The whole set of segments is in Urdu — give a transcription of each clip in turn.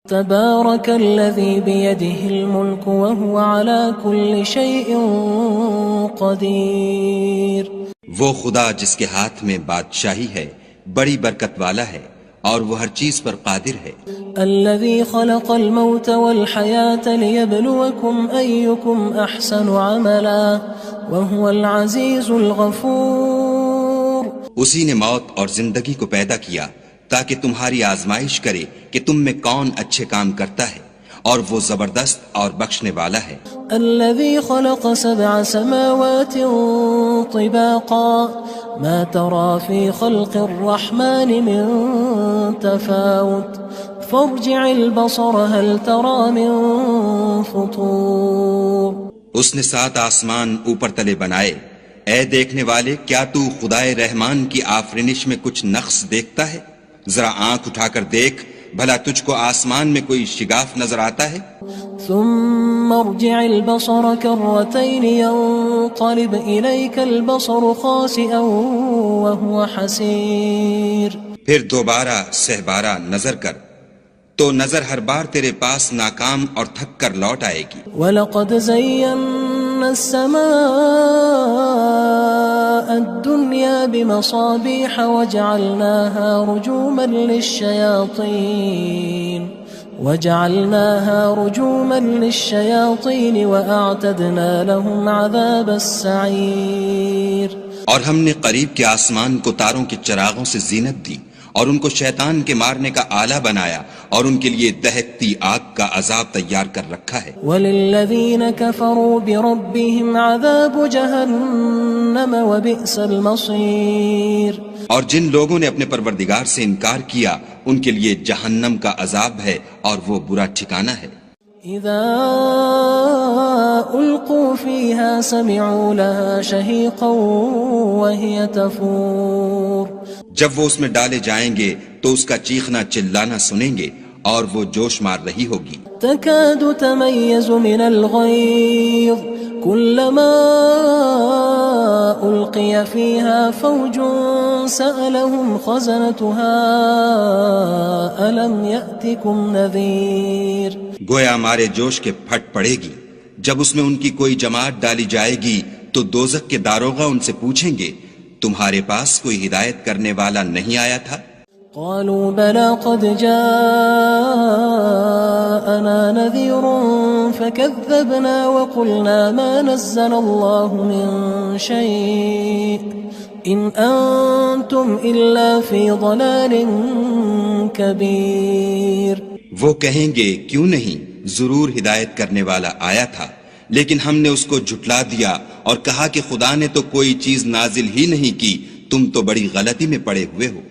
تبارك الذي بيده الملك وهو على كل شيء قدير. وہ خدا جس کے ہاتھ میں بادشاہی ہے بڑی برکت والا ہے اور وہ ہر چیز پر قادر ہے. الذي خلق الموت والحياة ليبلوكم أيكم أحسن عملا وهو العزيز الغفور. اسی نے موت اور زندگی کو پیدا کیا تاکہ تمہاری آزمائش کرے کہ تم میں کون اچھے کام کرتا ہے اور وہ زبردست اور بخشنے والا ہے. الذي خلق 7 سماوات طباقا ما ترى في خلق الرحمن من تفاوت فارجع البصر هل ترى من فطور. اس نے 7 آسمان اوپر تلے بنائے. اے دیکھنے والے کیا تو خدائے رحمان کی آفرینش میں کچھ نقص دیکھتا ہے؟ ذرا آنکھ اٹھا کر دیکھ بھلا تجھ کو آسمان میں کوئی شگاف نظر آتا ہے؟ ثم ارجع البصر كرتين ينقلب إليك البصر خاسئا وهو حسير. پھر دوبارہ سہبارہ نظر کر تو نظر ہر بار تیرے پاس ناکام اور تھک کر لوٹ آئے گی. وَلَقَدْ زَيَّنَّا السَّمَاءَ الدُّنْيَا بِمَصَابِيحَ وَجَعَلْنَاهَا رُجُومًا لِلشَّيَاطِينِ وَأَعْتَدْنَا لَهُمْ عَذَابَ السَّعِيرِ. اور ہم نے قریب کے آسمان کو تاروں کے چراغوں سے زینت دی اور ان کو شیطان کے مارنے کا آلہ بنایا اور ان کے لیے دہکتی آگ کا عذاب تیار کر رکھا ہے. وَلِلَّذِينَ كَفَرُوا بِرَبِّهِمْ عَذَابُ جَهَنَّمَ وَبِئْسَ الْمَصِيرُ. اور جن لوگوں نے اپنے پروردگار سے انکار کیا ان کے لیے جہنم کا عذاب ہے اور وہ برا ٹھکانہ ہے. اذا القوا فيها سمعوا لها شهيقا وهي تفور. جب وہ اس میں ڈالے جائیں گے تو اس کا چیخنا چلانا سنیں گے اور وہ جوش مار رہی ہوگی. تكاد تميز من الغيظ كلما ألقي فيها فوج سألهم خزنتها ألم يأتكم نذير. گویا ہمارے جوش کے پھٹ پڑے گی جب اس میں ان کی کوئی جماعت ڈالی جائے گی تو دوزخ کے داروغہ ان سے پوچھیں گے تمہارے پاس کوئی ہدایت کرنے والا نہیں آیا تھا؟ قالوا بلى قد جاءنا نذير فكذبنا وقلنا ما نزل الله من شيء إن أنتم إلا في ضلال كبير. وہ کہیں گے کیوں نہیں ضرور ہدایت کرنے والا آیا تھا لیکن ہم نے اس کو جھٹلا دیا اور کہا کہ خدا نے تو کوئی چیز نازل ہی نہیں کی تم تو بڑی غلطی میں پڑے ہوئے ہو.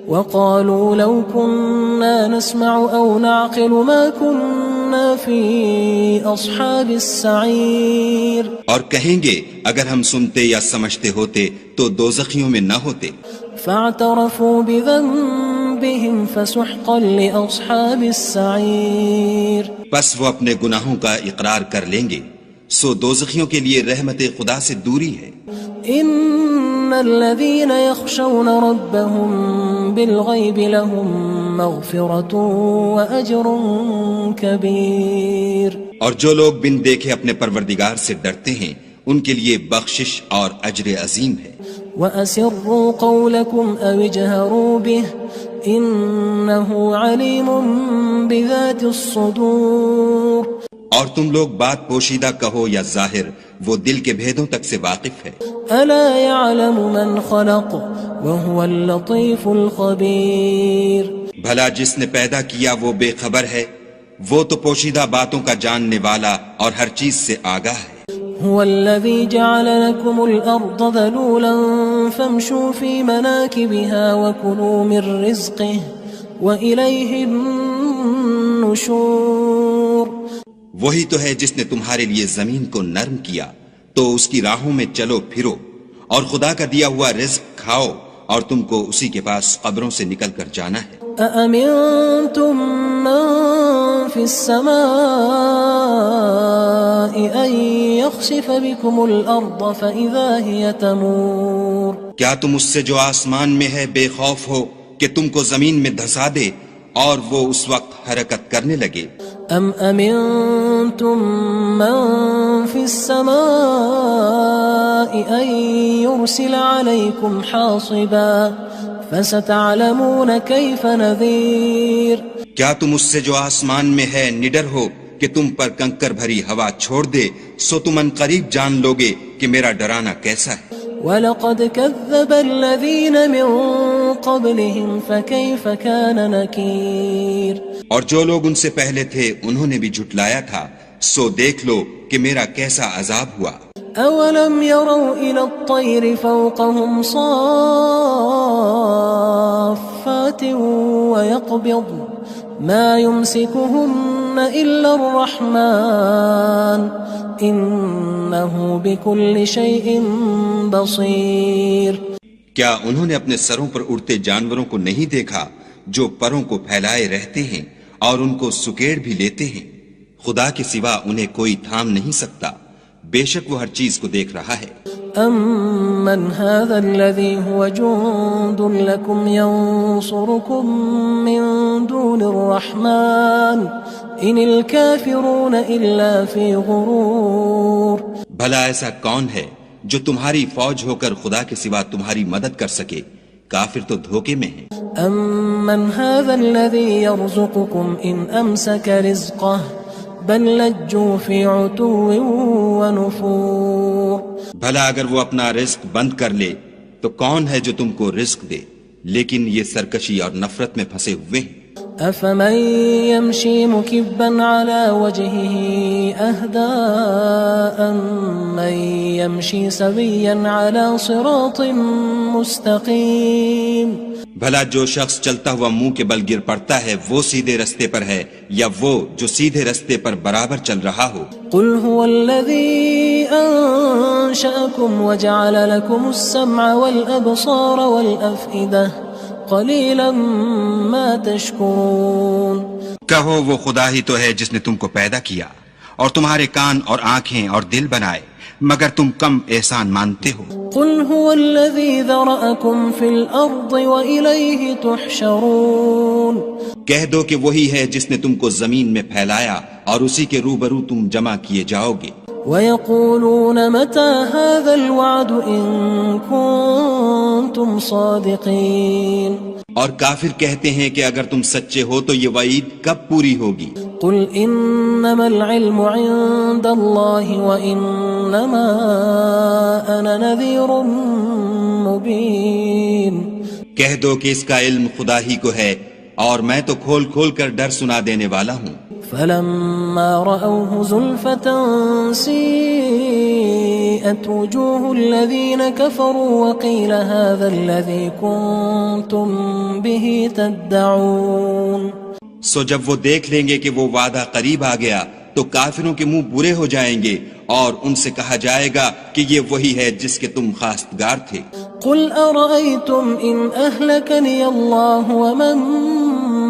وقالوا لو كنا نسمع أو نعقل ما كنا في أصحاب السعير. اور کہیں گے اگر ہم سنتے یا سمجھتے ہوتے تو دوزخیوں میں نہ ہوتے. فاعترفوا بذنبهم فسحقا لأصحاب السعير. پس وہ اپنے گناہوں کا اقرار کر لیں گے سو دوزخیوں کے لیے رحمت خدا سے دوری ہے. ان الذين يخشون ربهم بالغيب لهم مغفرة واجر كبير. اور جو لوگ بن دیکھے اپنے پروردگار سے ڈرتے ہیں ان کے لیے بخشش اور اجر عظیم ہے. وَأَسِرُّوا قَوْلَكُمْ أَوِ اجْهَرُوا بِهِ إِنَّهُ عَلِيمٌ بِذَاتِ الصُّدُورِ. اور تم لوگ بات پوشیدہ کہو یا ظاہر وہ دل کے بھیدوں تک سے واقف ہے. أَلَا يَعْلَمُ مَنْ خَلَقَ وَهُوَ اللَّطِيفُ الْخَبِيرُ. بھلا جس نے پیدا کیا وہ بے خبر ہے وہ تو پوشیدہ باتوں کا جاننے والا اور ہر چیز سے آگاہ ہے. هو الذي جعل لكم الأرض ذلولا فامشوا في مناكبها وكلوا من رزقه وإليه النشور. وہی تو ہے جس نے تمہارے لیے زمین کو نرم کیا تو اس کی راہوں میں چلو پھرو اور خدا کا دیا ہوا رزق کھاؤ اور تم کو اسی کے پاس قبروں سے نکل کر جانا ہے. أأمنتم من في السماء أن يخسف بكم الأرض فإذا هي تمور. کیا تم اس سے جو آسمان میں ہے بے خوف ہو کہ تم کو زمین میں دھسا دے اور وہ اس وقت حرکت کرنے لگے. ام امنتم من في السماء ان يرسل عليكم حاصبا فستعلمون كيف نذير. کیا تم اس سے جو آسمان میں ہے نڈر ہو کہ تم پر کنکر بھری ہوا چھوڑ دے؟ سو تم ان قریب جان لوگے کہ میرا ڈرانا کیسا ہے. وَلَقَدْ كَذَّبَ الَّذِينَ مِن قَبْلِهِمْ فَكَيْفَ كَانَ نَكِيرٌ. اور جو لوگ ان سے پہلے تھے انہوں نے بھی جھٹلایا تھا، سو دیکھ لو کہ میرا کیسا عذاب ہوا. أَوَلَمْ يَرَوْا إِلَى الطَّيْرِ فَوْقَهُمْ صَافَّاتٍ وَيَقْبِضْنَ مَا يُمْسِكُهُنَّ إِلَّا الرَّحْمَنُ إِنَّهُ بِكُلِّ شَيْءٍ بَصِيرٌ. کیا انہوں نے اپنے سروں پر اڑتے جانوروں کو نہیں دیکھا جو پروں کو پھیلائے رہتے ہیں اور ان کو سکیڑ بھی لیتے ہیں؟ خدا کے سوا انہیں کوئی تھام نہیں سکتا، بے شک وہ ہر چیز کو دیکھ رہا ہے. أَمَّنْ هَذَا الَّذِي هُوَ جُندٌ لَكُمْ يَنصُرُكُم مِّن دُونِ الرَّحْمَنِ إِنِ الْكَافِرُونَ إِلَّا فِي غُرُورٍ. بھلا ایسا کون ہے جو تمہاری فوج ہو کر خدا کے سوا تمہاری مدد کر سکے؟ کافر تو دھوکے میں ہیں. أَمَّنْ هَذَا الَّذِي يَرْزُقُكُمْ إِنْ أَمْسَكَ رِزْقَهُ بَلْ لَجُّوا فِي عُتُوٍّ وَنُفُورٍ. بھلا اگر وہ اپنا رزق بند کر لے تو کون ہے جو تم کو رزق دے؟ لیکن یہ سرکشی اور نفرت میں پھنسے ہوئے ہیں. أَفَمَن يَمْشِي مُكِبًّا عَلَى وَجْهِهِ أَهْدَىٰ أَمَّن يَمْشِي سَوِيًّا عَلَى صِرَاطٍ مُّسْتَقِيمٍ. بھلا جو شخص چلتا ہوا منہ کے بل گر پڑتا ہے وہ سیدھے رستے پر ہے یا وہ جو سیدھے رستے پر برابر چل رہا ہو؟ قُلْ هُوَ الَّذِي أَنشَأَكُمْ وَجَعَلَ لَكُمُ السَّمْعَ وَالْأَبْصَارَ وَالْأَفْئِدَةَ قَلِيلًا مَا تَشْكُرُونَ. کہو وہ خدا ہی تو ہے جس نے تم کو پیدا کیا اور تمہارے کان اور آنکھیں اور دل بنائے، مگر تم کم احسان مانتے ہو. قُلْ هُوَ الَّذِي ذَرَأَكُمْ فِي الْأَرْضِ وَإِلَيْهِ تُحْشَرُونَ. کہہ دو کہ وہی ہے جس نے تم کو زمین میں پھیلایا اور اسی کے روبرو تم جمع کیے جاؤ گے. وَيَقُولُونَ مَتَى هَذَا الْوَعْدُ إِن كُنتُمْ صَادِقِينَ. اور کافر کہتے ہیں کہ اگر تم سچے ہو تو یہ وعید کب پوری ہوگی؟ قُلْ إِنَّمَا الْعِلْمُ عِندَ اللَّهِ وَإِنَّمَا أَنَا نَذِيرٌ مُّبِينٌ. کہہ دو کہ اس کا علم خدا ہی کو ہے اور میں تو کھول کھول کر ڈر سنا دینے والا ہوں. فَلَمَّا رَأَوْهُ زُلْفَةً سِيئَتْ وُجُوهُ الَّذِينَ كَفَرُوا وَقِيلَ هَذَا الَّذِي كُنتُم بِهِ تَدَّعُونَ. سو جب وہ دیکھ لیں گے کہ وہ وعدہ قریب آ گیا تو کافروں کے منہ برے ہو جائیں گے اور ان سے کہا جائے گا کہ یہ وہی ہے جس کے تم خواستگار تھے. قُلْ أَرَأَيْتُمْ إِنْ أَهْلَكَنِيَ اللَّهُ وَمَن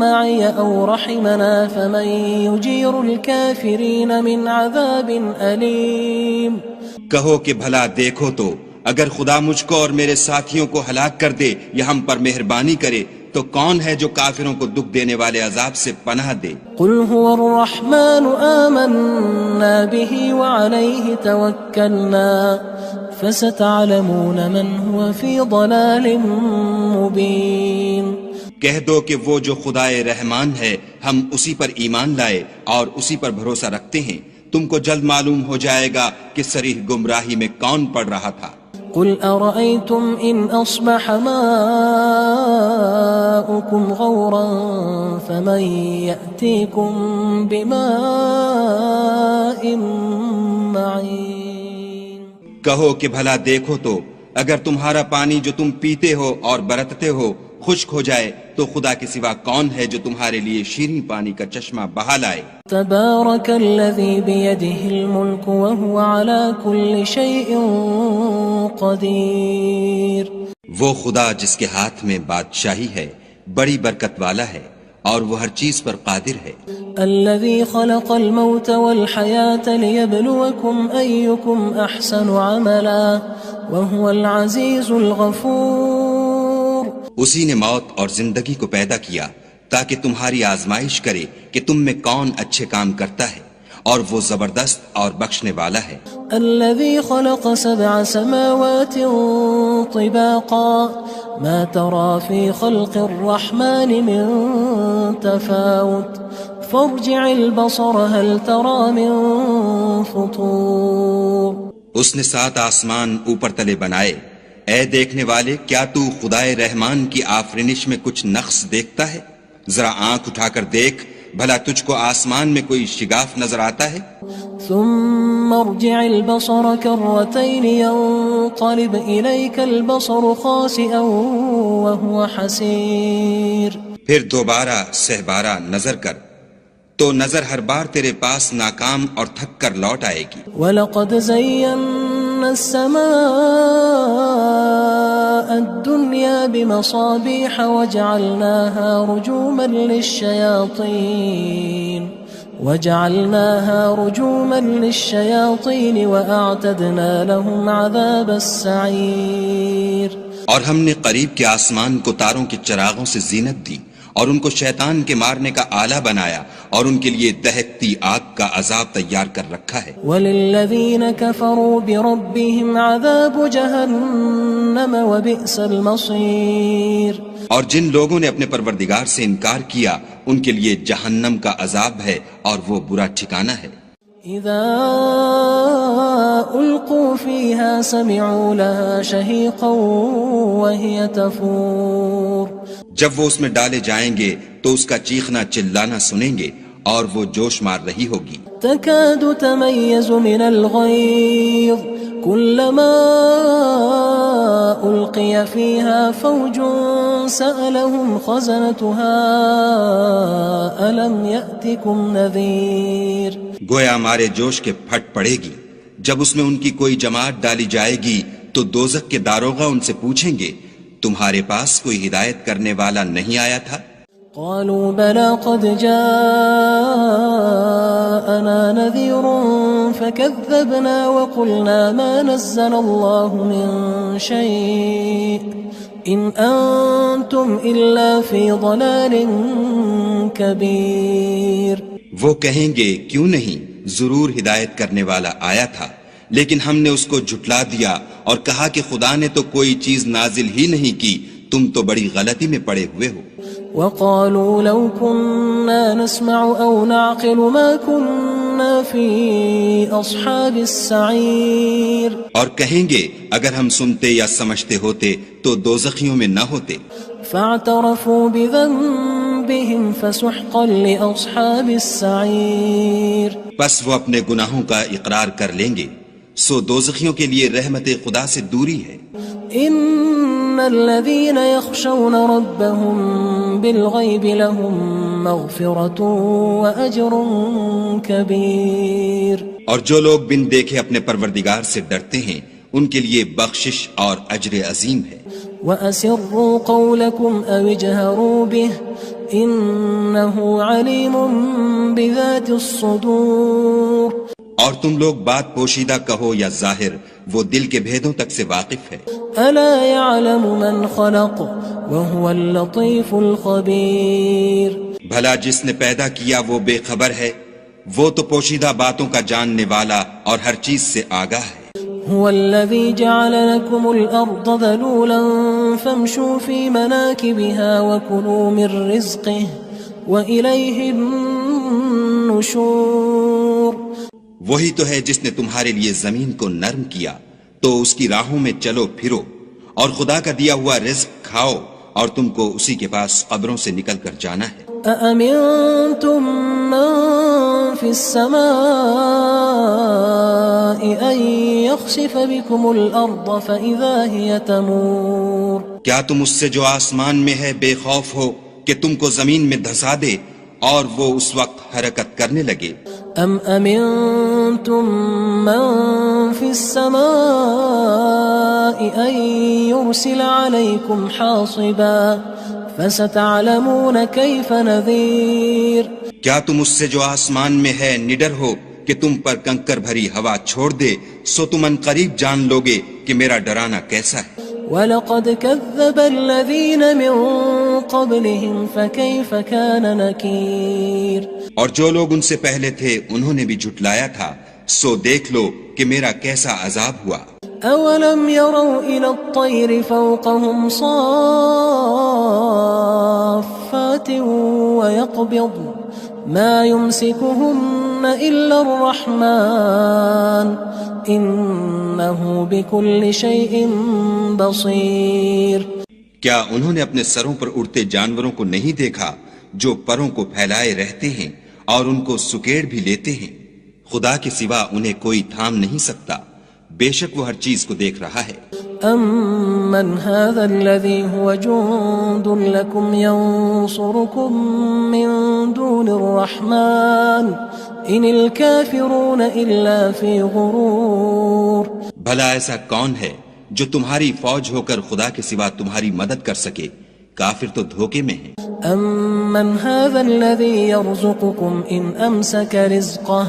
مَّعِيَ أَوْ رَحِمَنَا فَمَن يُجِيرُ الْكَافِرِينَ مِنْ عَذَابٍ أَلِيمٍ. کہو کہ بھلا دیکھو تو اگر خدا مجھ کو اور میرے ساتھیوں کو ہلاک کر دے یا ہم پر مہربانی کرے تو کون ہے جو کافروں کو دکھ دینے والے عذاب سے پناہ دے؟ قُلْ هُوَ الرَّحْمَنُ آمَنَّا بِهِ وَعَلَيْهِ تَوَكَّلْنَا فَسَتَعْلَمُونَ مَنْ هُوَ فِي ضَلَالٍ مُّبِينٍ. کہہ دو کہ وہ جو خدائے رحمان ہے ہم اسی پر ایمان لائے اور اسی پر بھروسہ رکھتے ہیں، تم کو جلد معلوم ہو جائے گا کہ صریح گمراہی میں کون پڑ رہا تھا. قُلْ أَرَأَيْتُمْ إِنْ أَصْبَحَ مَاؤُكُمْ غَوْرًا فَمَن يَأْتِيكُم بِمَاءٍ مَّعِينٍ. کہو کہ بھلا دیکھو تو اگر تمہارا پانی جو تم پیتے ہو اور برتتے ہو خشک ہو جائے تو خدا کے سوا کون ہے جو تمہارے لیے شیریں پانی کا چشمہ بہا لائے؟ تبارک الذی بیدہ الملک وہو علی کل شیء قدیر. وہ خدا جس کے ہاتھ میں بادشاہی ہے بڑی برکت والا ہے اور وہ ہر چیز پر قادر ہے. الذي خلق الموت والحياة ليبلوكم أيكم أحسن عملا وهو العزيز الغفور. اسی نے موت اور زندگی کو پیدا کیا تاکہ تمہاری آزمائش کرے کہ تم میں کون اچھے کام کرتا ہے، اور وہ زبردست اور بخشنے والا ہے۔ الذي خلق 7 سماوات طباقا ما ترى في خلق الرحمن من تفاوت فارجع البصر هل ترى من فطور۔ اس نے 7 آسمان اوپر تلے بنائے، اے دیکھنے والے کیا تو خدائے رحمان کی آفرینش میں کچھ نقص دیکھتا ہے؟ ذرا آنکھ اٹھا کر دیکھ، بھلا تجھ کو آسمان میں کوئی شگاف نظر آتا ہے؟ ثم ارجع البصر كرتين ينقلب إليك البصر خاسئا وهو حسير۔ پھر دوبارہ سہبارہ نظر کر تو نظر ہر بار تیرے پاس ناکام اور تھک کر لوٹ آئے گی۔ وَلَقَدْ زَيَّنَّا السَّمَاءَ الدُّنْيَا بِمَصَابِيحَ وَجَعَلْنَاهَا رُجُومًا لِلشَّيَاطِينِ وَأَعْتَدْنَا لَهُمْ عَذَابَ السَّعِيرِ۔ اور ہم نے قریب کے آسمان کو تاروں کے چراغوں سے زینت دی، اور ان کو شیطان کے مارنے کا آلہ بنایا، اور ان کے لیے دہکتی آگ کا عذاب تیار کر رکھا ہے۔ وَلِلَّذِينَ كَفَرُوا بِرَبِّهِمْ عَذَابُ جَهَنَّمَ وَبِئْسَ الْمَصِيرُ۔ اور جن لوگوں نے اپنے پروردگار سے انکار کیا ان کے لیے جہنم کا عذاب ہے، اور وہ برا ٹھکانہ ہے۔ اذا القوا فيها سمعوا لها شهيقا وهي تفور۔ جب وہ اس میں ڈالے جائیں گے تو اس کا چیخنا چلانا سنیں گے، اور وہ جوش مار رہی ہوگی۔ تكاد تميز من الغيظ كلما ألقي فيها فوج سألهم خزنتها ألم يأتكم نذير۔ گویا مارے جوش کے پھٹ پڑے گی، جب اس میں ان کی کوئی جماعت ڈالی جائے گی تو دوزخ کے داروغہ ان سے پوچھیں گے تمہارے پاس کوئی ہدایت کرنے والا نہیں آیا تھا؟ قالوا بلى قد جاءنا نذير فكذبنا وقلنا ما نزل الله من شيء إن أنتم إلا في ضلال كبير۔ وہ کہیں گے کیوں نہیں، ضرور ہدایت کرنے والا آیا تھا، لیکن ہم نے اس کو جھٹلا دیا اور کہا کہ خدا نے تو کوئی چیز نازل ہی نہیں کی، تم تو بڑی غلطی میں پڑے ہوئے ہو۔ وقالوا لو كنا نسمع أو نعقل ما كنا في أصحاب السعير۔ اور کہیں گے اگر ہم سنتے یا سمجھتے ہوتے تو دوزخیوں میں نہ ہوتے۔ فاعترفوا بذنبهم فسحقا لأصحاب السعير۔ پس وہ اپنے گناہوں کا اقرار کر لیں گے، سو دوزخیوں کے لیے رحمت خدا سے دوری ہے۔ ان الذين يخشون ربهم بالغيب لهم مغفرة واجر كبير۔ اور جو لوگ بن دیکھے اپنے پروردگار سے ڈرتے ہیں ان کے لیے بخشش اور اجر عظیم ہے۔ وَأَسِرُّوا قَوْلَكُمْ أَوِ اجْهَرُوا بِهِ إِنَّهُ عَلِيمٌ بِذَاتِ الصُّدُورِ۔ اور تم لوگ بات پوشیدہ کہو یا ظاہر، وہ دل کے بھیدوں تک سے واقف ہے۔ أَلَا يَعْلَمُ مَنْ خَلَقَ وَهُوَ اللَّطِيفُ الْخَبِيرُ۔ بھلا جس نے پیدا کیا وہ بے خبر ہے، وہ تو پوشیدہ باتوں کا جاننے والا اور ہر چیز سے آگاہ ہے۔ هو الذي جعل لكم الأرض ذلولا فامشوا في مناكبها وكلوا من رزقه وإليه النشور۔ وہی تو ہے جس نے تمہارے لیے زمین کو نرم کیا، تو اس کی راہوں میں چلو پھرو، اور خدا کا دیا ہوا رزق کھاؤ، اور تم کو اسی کے پاس قبروں سے نکل کر جانا ہے۔ أأمنتم من في السماء أن يخسف بكم الأرض فإذا هي تمور۔ کیا تم اس سے جو آسمان میں ہے بے خوف ہو کہ تم کو زمین میں دھسا دے اور وہ اس وقت حرکت کرنے لگے؟ ام امنتم من في السماء ان يرسل عليكم حاصبا فستعلمون كيف نذير۔ کیا تم اس سے جو آسمان میں ہے نڈر ہو کہ تم پر کنکر بھری ہوا چھوڑ دے، سو تم ان قریب جان لوگے کہ میرا ڈرانا کیسا ہے۔ وَلَقَدْ كَذَّبَ الَّذِينَ مِن قبلهم فكيف كان نكير اور جو لوگ ان سے پہلے تھے انہوں نے بھی جھٹلایا تھا، سو دیکھ لو کہ میرا کیسا عذاب ہوا۔ أولم يروا إلى الطير فوقهم صافات ويقبض ما يمسكهن إلا الرحمن إنه بكل شيء بصير۔ کیا انہوں نے اپنے سروں پر اڑتے جانوروں کو نہیں دیکھا جو پروں کو پھیلائے رہتے ہیں اور ان کو سکیڑ بھی لیتے ہیں؟ خدا کے سوا انہیں کوئی تھام نہیں سکتا، بے شک وہ ہر چیز کو دیکھ رہا ہے۔ أَمَّنْ هَذَا الَّذِي هُوَ جُندٌ لَكُمْ يَنصُرُكُم مِّن دُونِ الرَّحْمَٰنِ إِنِ الْكَافِرُونَ إِلَّا فِي غُرُورٍ۔ بھلا ایسا کون ہے جو تمہاری فوج ہو کر خدا کے سوا تمہاری مدد کر سکے؟ کافر تو دھوکے میں ہیں۔ أَمَّنْ هَذَا الَّذِي يَرْزُقُكُمْ إِنْ أَمْسَكَ رِزْقَهُ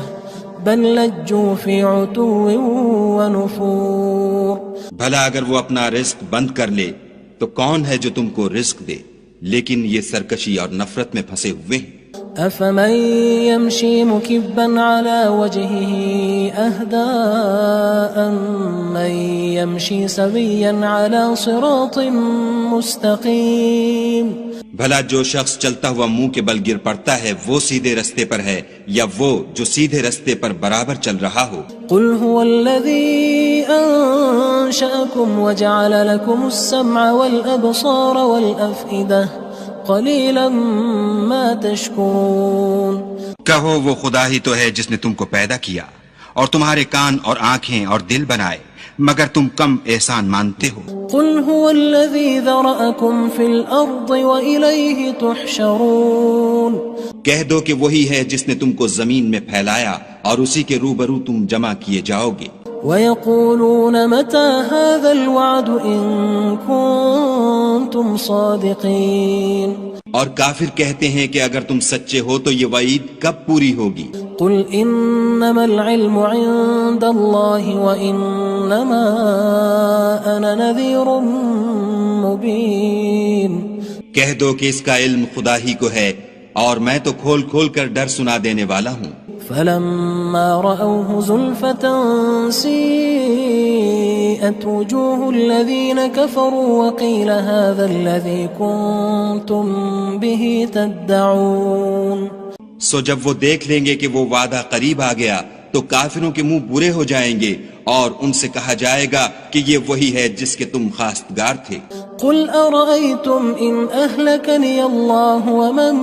بل لجوا فی عتو ونفور۔ بھلا اگر وہ اپنا رزق بند کر لے تو کون ہے جو تم کو رزق دے، لیکن یہ سرکشی اور نفرت میں پھنسے ہوئے ہیں۔ افمن يمشي مكبا على وجهه اهدى أمن يمشي سويا على صراط مستقيم۔ بھلا جو شخص چلتا ہوا منہ کے بل گر پڑتا ہے وہ سیدھے رستے پر ہے یا وہ جو سیدھے رستے پر برابر چل رہا ہو؟ قل هو الذي أنشأكم وجعل لكم السمع والأبصار والأفئدة قلیلا ما تشکرون۔ کہو وہ خدا ہی تو ہے جس نے تم کو پیدا کیا اور تمہارے کان اور آنکھیں اور دل بنائے، مگر تم کم احسان مانتے ہو۔ قل هو الذي ذرأكم في الأرض وإليه تحشرون۔ کہہ دو کہ وہی ہے جس نے تم کو زمین میں پھیلایا اور اسی کے روبرو تم جمع کیے جاؤ گے۔ وَيَقُولُونَ مَتَى هَذَا الْوَعْدُ إِن كُنتُمْ صَادِقِينَ۔ اور کافر کہتے ہیں کہ اگر تم سچے ہو تو یہ وعید کب پوری ہوگی؟ قُلْ إِنَّمَا الْعِلْمُ عِندَ اللَّهِ وَإِنَّمَا أَنَا نَذِيرٌ مُبِينٌ۔ کہہ دو کہ اس کا علم خدا ہی کو ہے اور میں تو کھول کھول کر ڈر سنا دینے والا ہوں۔ فلما رأوه زلفة سيئت وجوه الذين كفروا وقيل هذا الذي كنتم به تدعون۔ سو جب وہ دیکھ لیں گے کہ وہ وعدہ قریب آ گیا تو کافروں کے منہ برے ہو جائیں گے اور ان سے کہا جائے گا کہ یہ وہی ہے جس کے تم خواستگار تھے۔ قل أرأيتم إن أهلكني الله ومن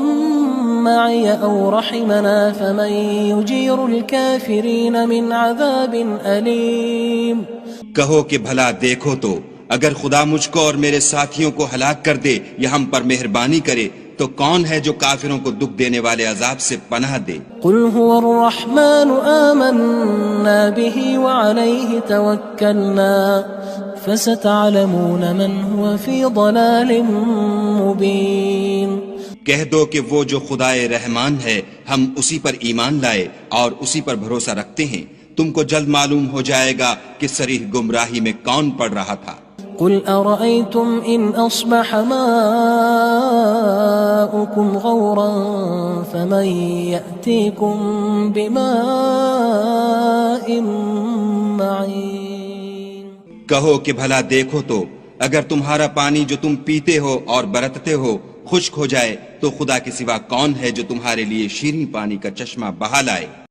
معي أو رحمنا فمن يجير الكافرين من عذاب أليم۔ کہو کہ بھلا دیکھو تو اگر خدا مجھ کو اور میرے ساتھیوں کو ہلاک کر دے یا ہم پر مہربانی کرے تو کون ہے جو کافروں کو دکھ دینے والے عذاب سے پناہ دے؟ قل هو الرحمن آمنا به وعليه توكلنا فستعلمون من هو في ضلال مبين۔ کہہ دو کہ وہ جو خدائے رحمان ہے ہم اسی پر ایمان لائے اور اسی پر بھروسہ رکھتے ہیں، تم کو جلد معلوم ہو جائے گا کہ صریح گمراہی میں کون پڑ رہا تھا۔ قل أرأيتم إن أصبح ماؤكم غورا فمن يأتيكم بماء معين۔ کہو کہ بھلا دیکھو تو اگر تمہارا پانی جو تم پیتے ہو اور برتتے ہو خشک ہو جائے تو خدا کے سوا کون ہے جو تمہارے لیے شیریں پانی کا چشمہ بہا لائے؟